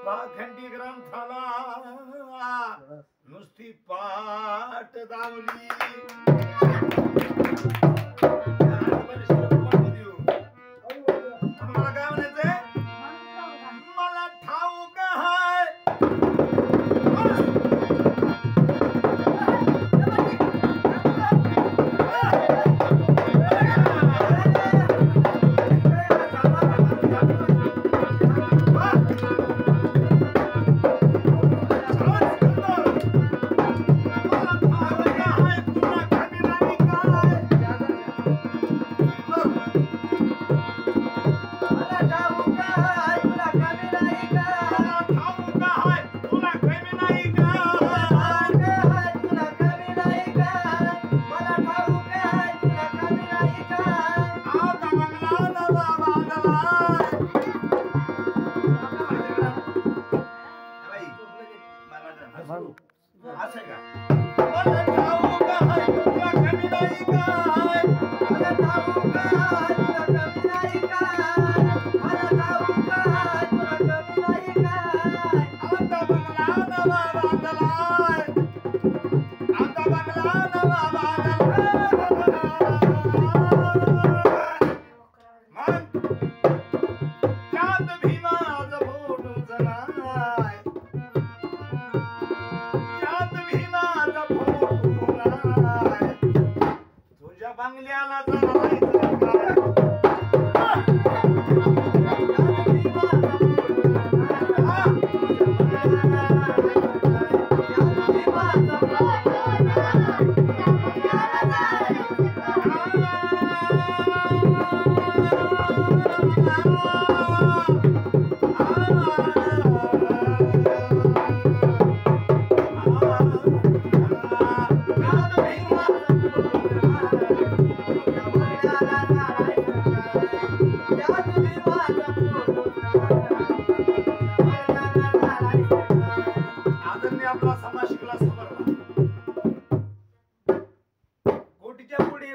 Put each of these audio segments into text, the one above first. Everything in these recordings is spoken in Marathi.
पाखंडी ग्रंथाला नुसती पाठ दावली मला काय म्हणायचंय मला ठाऊक हाय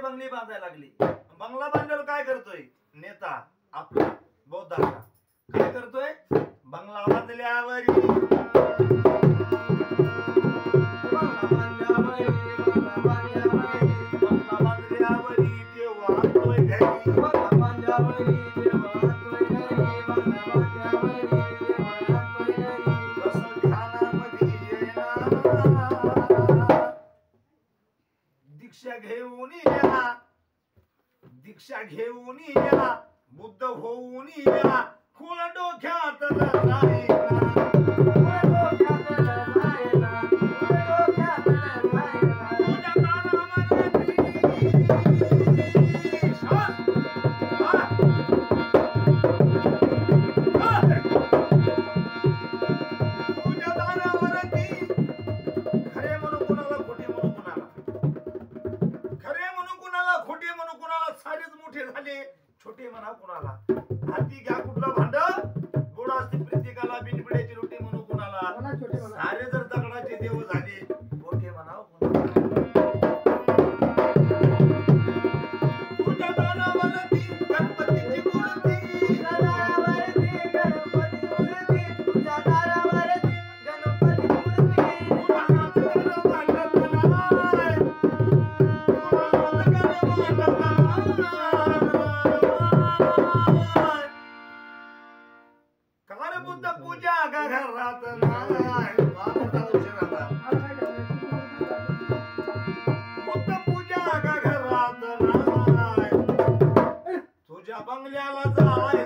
बंगली बांधायला लागली बंगला बांधल्यावर काय करतोय नेता आपला बौद्धाचा काय करतोय बंगला बांधल्यावर दीक्षा घेऊन या बुद्ध होऊन या फुल डोक्यात छोटे म्हणा कुणाला हाती घ्या कुठला भांड गोड असते प्रत्येकाला बिनबिड्याची रोटी म्हणू कुणाला सारे जर दगडाचे देव झाले मोठे म्हणा तुझ्या बंगल्याला जाय